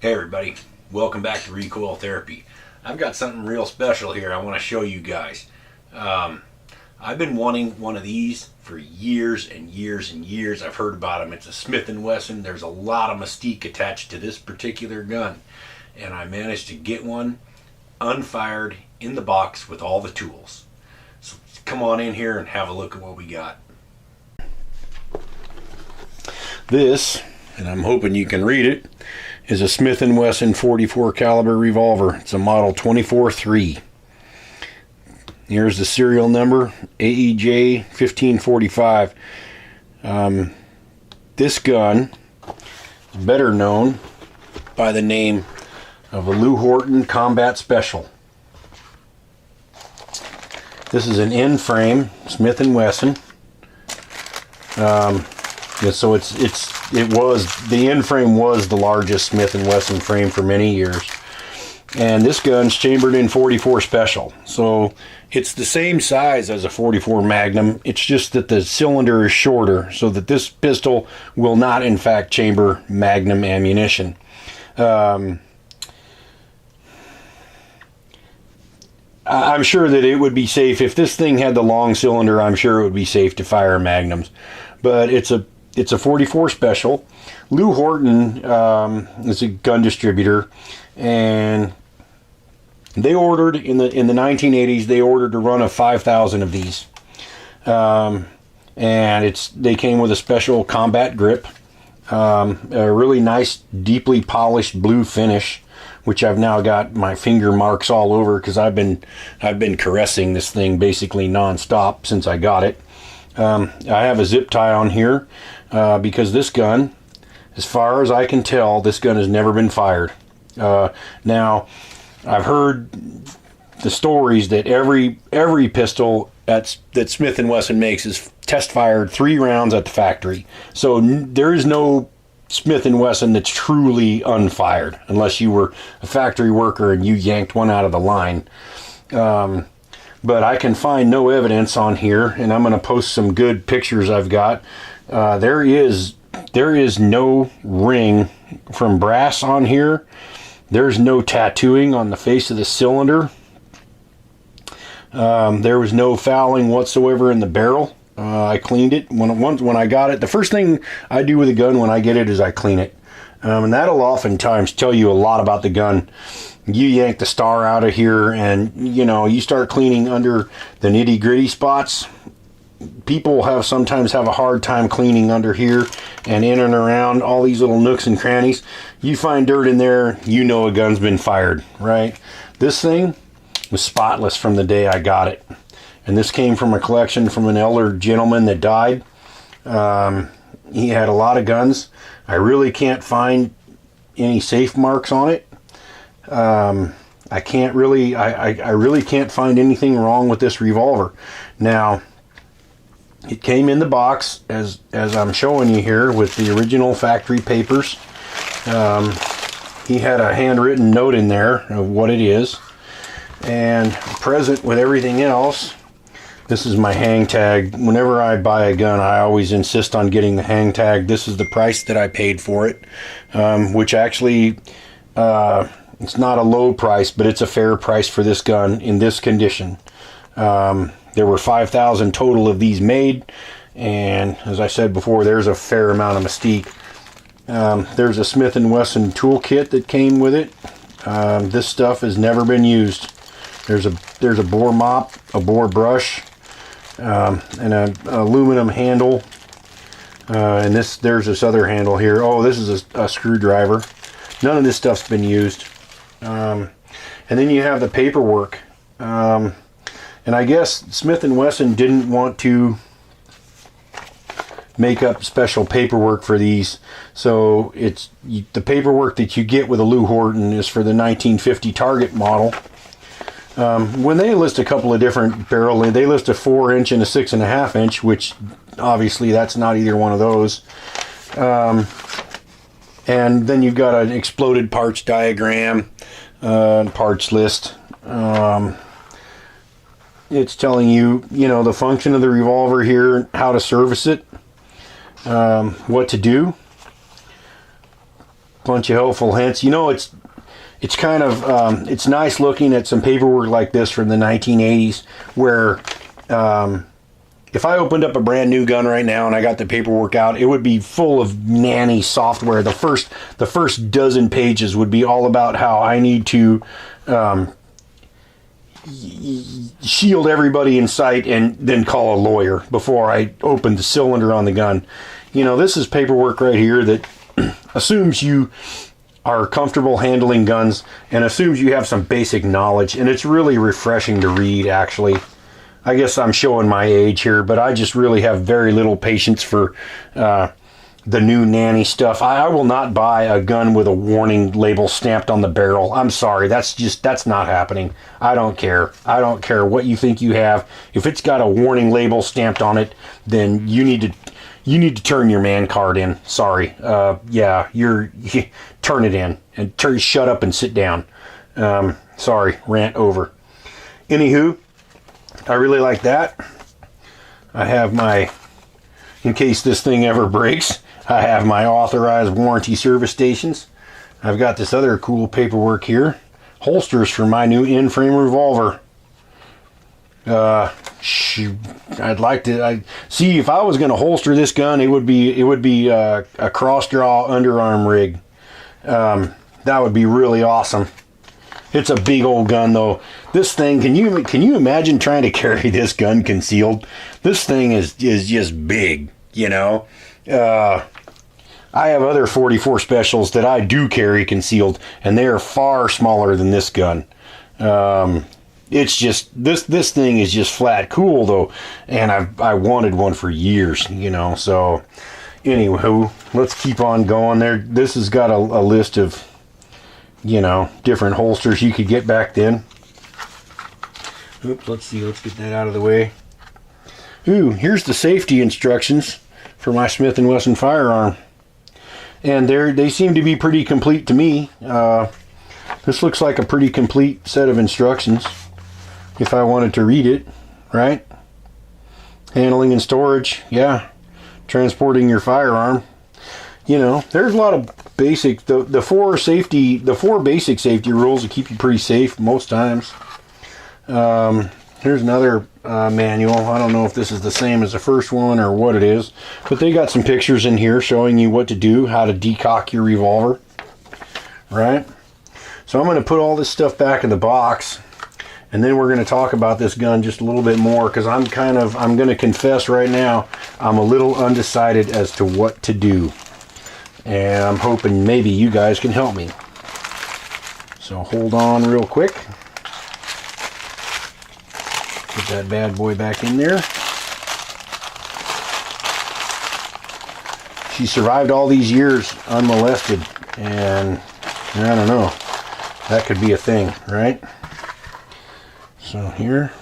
Hey everybody, welcome back to Recoil Therapy. I've got something real special here I want to show you guys. I've been wanting one of these for years and years and years. I've heard about them. It's a Smith & Wesson. There's a lot of mystique attached to this particular gun. And I managed to get one unfired in the box with all the tools. So come on in here and have a look at what we got. This, and I'm hoping you can read it, is a Smith & Wesson 44 caliber revolver. It's a model 24-3. Here's the serial number, AEJ 1545. This gun is better known by the name of a Lew Horton Combat Special. This is an end frame Smith & Wesson. So the end frame was the largest Smith & Wesson frame for many years, and this gun's chambered in 44 Special, so it's the same size as a 44 Magnum. It's just that the cylinder is shorter, so that this pistol will not in fact chamber Magnum ammunition. I'm sure that it would be safe if this thing had the long cylinder. I'm sure it would be safe to fire Magnums, but it's a 44 Special. Lew Horton is a gun distributor, and they ordered in the 1980s. They ordered a run of 5,000 of these, and they came with a special combat grip, a really nice, deeply polished blue finish, which I've now got my finger marks all over because I've been caressing this thing basically non-stop since I got it. I have a zip tie on here because this gun, as far as I can tell, this gun has never been fired. Now, I've heard the stories that every pistol that Smith & Wesson makes is test fired 3 rounds at the factory. So there is no Smith & Wesson that's truly unfired unless you were a factory worker and you yanked one out of the line. But I can find no evidence on here, and I'm going to post some good pictures I've got. There is no ring from brass on here. There's no tattooing on the face of the cylinder. There was no fouling whatsoever in the barrel. I cleaned it when I got it. The first thing I do with a gun when I get it is I clean it, and that'll oftentimes tell you a lot about the gun. You yank the star out of here, and you start cleaning under the nitty-gritty spots. People sometimes have a hard time cleaning under here and in and around all these little nooks and crannies. You find dirt in there, you know a gun's been fired, right? This thing was spotless from the day I got it. And this came from a collection from an elder gentleman that died. He had a lot of guns. I really can't find any safe marks on it. I really can't find anything wrong with this revolver. Now, it came in the box as I'm showing you here with the original factory papers. He had a handwritten note in there of what it is, and present with everything else, this is my hang tag. Whenever I buy a gun, I always insist on getting the hang tag. This is the price that I paid for it, which actually it's not a low price, but it's a fair price for this gun in this condition. There were 5,000 total of these made, and as I said before, there's a fair amount of mystique. There's a Smith & Wesson toolkit that came with it. This stuff has never been used. There's a bore mop, a bore brush, and an aluminum handle. And there's this other handle here. Oh, this is a screwdriver. None of this stuff's been used. And then you have the paperwork. And I guess Smith & Wesson didn't want to make up special paperwork for these, so the paperwork that you get with a Lew Horton is for the 1950 Target model. When they list a couple of different barrel, they list a 4-inch and a 6.5 inch, which obviously that's not either one of those. And then you've got an exploded parts diagram, parts list. It's telling you, the function of the revolver here, how to service it, what to do. bunch of helpful hints. You know, it's kind of it's nice looking at some paperwork like this from the 1980s, where if I opened up a brand new gun right now and I got the paperwork out, it would be full of nanny software. The first dozen pages would be all about how I need to shield everybody in sight and then call a lawyer before I open the cylinder on the gun. You know, this is paperwork right here that assumes you are comfortable handling guns and assumes you have some basic knowledge, and it's really refreshing to read, actually. I guess I'm showing my age here, but I just really have very little patience for the new nanny stuff. I will not buy a gun with a warning label stamped on the barrel. I'm sorry, that's not happening. I don't care. I don't care what you think you have. If it's got a warning label stamped on it, then you need to turn your man card in. Sorry. Yeah, turn it in and shut up and sit down. Sorry, rant over. Anywho, I really like that. I have my, in case this thing ever breaks, I have my authorized warranty service stations. I've got this other cool paperwork here. Holsters for my new in-frame revolver. I'd like to see if I was going to holster this gun, it would be a cross draw underarm rig. That would be really awesome. It's a big old gun though. This thing, can you imagine trying to carry this gun concealed? This thing is just big, you know. I have other 44 specials that I do carry concealed, and they are far smaller than this gun. It's just this thing is just flat cool though, and I wanted one for years, you know. So anywho, let's keep on going there. This has got a list of, you know, different holsters you could get back then. Oops, let's see, let's get that out of the way. Ooh, here's the safety instructions for my Smith & Wesson firearm. And they seem to be pretty complete to me. This looks like a pretty complete set of instructions if I wanted to read it, right? Handling and storage, yeah. Transporting your firearm. You know, there's a lot of basic, the four basic safety rules that keep you pretty safe most times. Here's another manual. I don't know if this is the same as the first one or what it is, but they got some pictures in here showing you what to do, how to decock your revolver, right? So I'm going to put all this stuff back in the box, and then we're going to talk about this gun just a little bit more, because I'm going to confess right now, I'm a little undecided as to what to do. And I'm hoping maybe you guys can help me. So hold on real quick. Put that bad boy back in there. She survived all these years unmolested, and I don't know. That could be a thing, right? So here,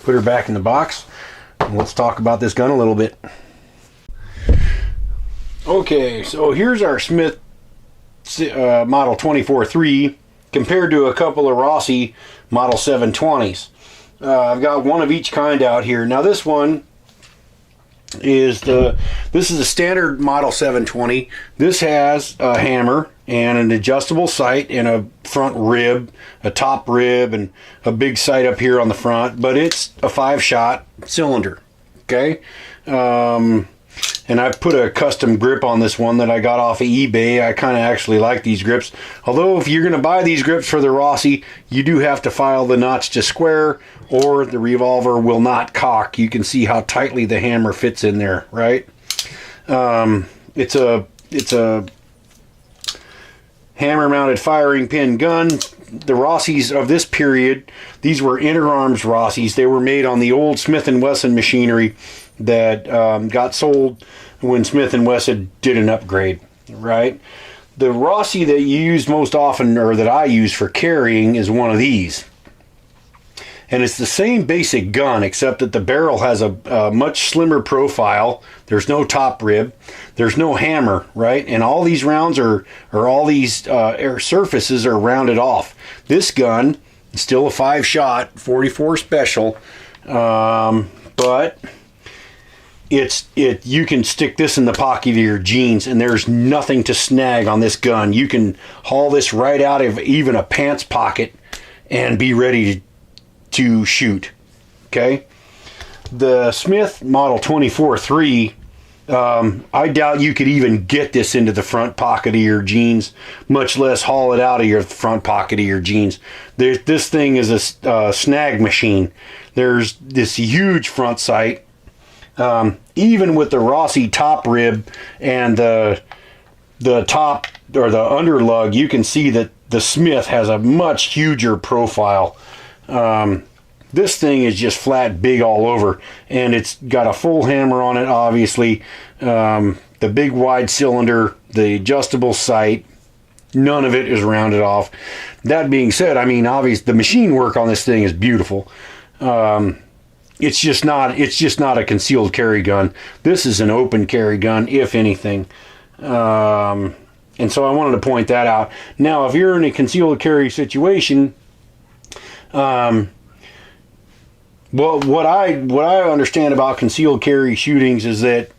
put her back in the box, and let's talk about this gun a little bit. Okay, so here's our Smith Model 24-3 compared to a couple of Rossi Model 720s. I've got one of each kind out here. Now this one is this is a standard Model 720. This has a hammer and an adjustable sight and a front rib, a top rib, and a big sight up here on the front, but it's a 5-shot cylinder. Okay. And I put a custom grip on this one that I got off of eBay. I kind of actually like these grips. Although if you're going to buy these grips for the Rossi, you do have to file the notch to square, or the revolver will not cock. You can see how tightly the hammer fits in there, right? It's a hammer-mounted firing pin gun. The Rossis of this period, these were inner arms Rossis. They were made on the old Smith & Wesson machinery that got sold when Smith & Wesson did an upgrade, right? The Rossi that you use most often, or that I use for carrying, is one of these. And it's the same basic gun, except that the barrel has a much slimmer profile. There's no top rib. There's no hammer, right? And all these rounds all these air surfaces are rounded off. This gun is still a 5-shot 44 special, but you can stick this in the pocket of your jeans and there's nothing to snag on this gun. You can haul this right out of even a pants pocket and be ready to shoot. Okay, the Smith Model 24-3, I doubt you could even get this into the front pocket of your jeans, much less haul it out of your front pocket of your jeans. This thing is a snag machine. There's this huge front sight. Even with the Rossi top rib and the top or the under lug, you can see that the Smith has a much huger profile. This thing is just flat big all over, and it's got a full hammer on it, obviously. The big wide cylinder, the adjustable sight, none of it is rounded off. That being said, I mean, obviously the machine work on this thing is beautiful. It's just not a concealed carry gun. This is an open carry gun, if anything. And so I wanted to point that out. Now, if you're in a concealed carry situation, what I understand about concealed carry shootings is that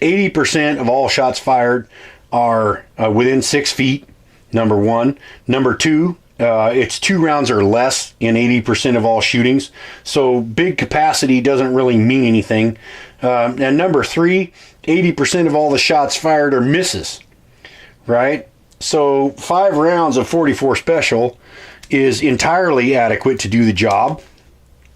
80% of all shots fired are within 6 feet, number one. Number two, it's 2 rounds or less in 80% of all shootings. So big capacity doesn't really mean anything. And number three, 80% of all the shots fired are misses, right? So 5 rounds of 44 Special is entirely adequate to do the job.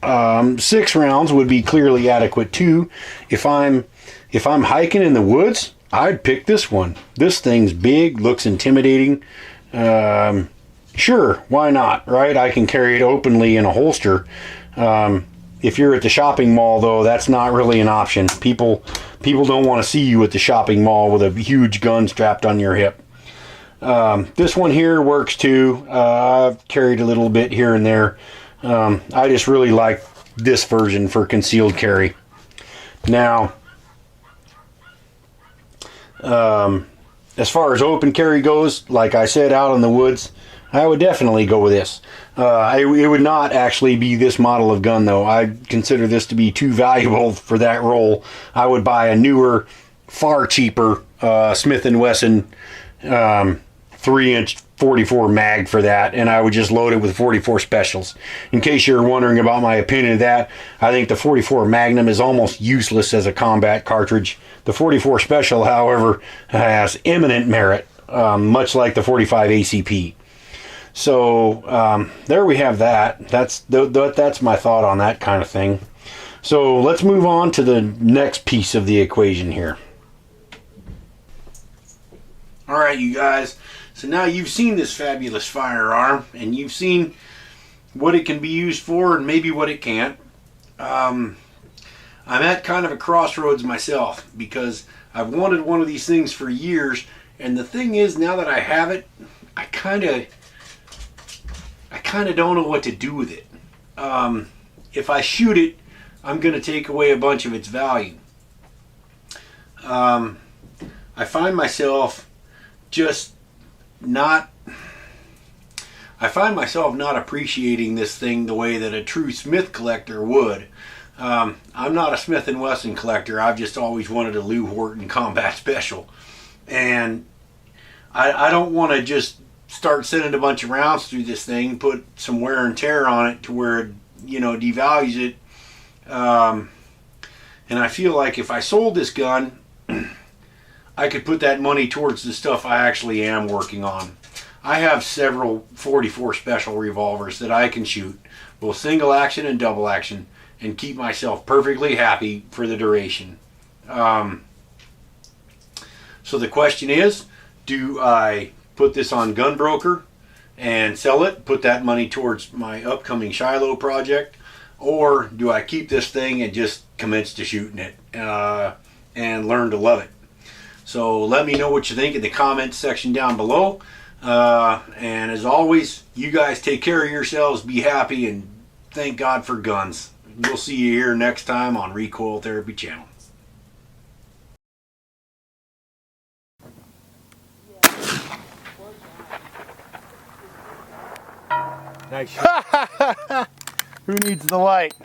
6 rounds would be clearly adequate too. If I'm hiking in the woods, I'd pick this one. This thing's big, looks intimidating. Sure, why not, right? I can carry it openly in a holster. If you're at the shopping mall, though, that's not really an option. People don't want to see you at the shopping mall with a huge gun strapped on your hip. This one here works too. I've carried a little bit here and there. I just really like this version for concealed carry. Now, as far as open carry goes, like I said, out in the woods, I would definitely go with this. It would not actually be this model of gun, though. I consider this to be too valuable for that role. I would buy a newer, far cheaper Smith & Wesson 3-inch 44 mag for that, and I would just load it with 44 Specials. In case you're wondering about my opinion of that, I think the 44 Magnum is almost useless as a combat cartridge. The 44 Special, however, has eminent merit, much like the 45 ACP. So there we have that. That's my thought on that kind of thing. So let's move on to the next piece of the equation here. All right, you guys. So now you've seen this fabulous firearm, and you've seen what it can be used for and maybe what it can't. I'm at kind of a crossroads myself because I've wanted one of these things for years, and the thing is, now that I have it, I kind of don't know what to do with it. If I shoot it, I'm going to take away a bunch of its value. I find myself not appreciating this thing the way that a true Smith collector would. I'm not a Smith & Wesson collector. I've just always wanted a Lew Horton Combat Special. And I don't want to just start sending a bunch of rounds through this thing, put some wear and tear on it to where it, devalues it. And I feel like if I sold this gun, I could put that money towards the stuff I actually am working on. I have several 44 Special revolvers that I can shoot, both single action and double action, and keep myself perfectly happy for the duration. So the question is, do I put this on Gunbroker and sell it, put that money towards my upcoming Shiloh project, or do I keep this thing and just commence to shooting it and learn to love it? So let me know what you think in the comments section down below. And as always, you guys take care of yourselves, be happy, and thank God for guns. We'll see you here next time on Recoil Therapy Channel. Nice shot. Who needs the light?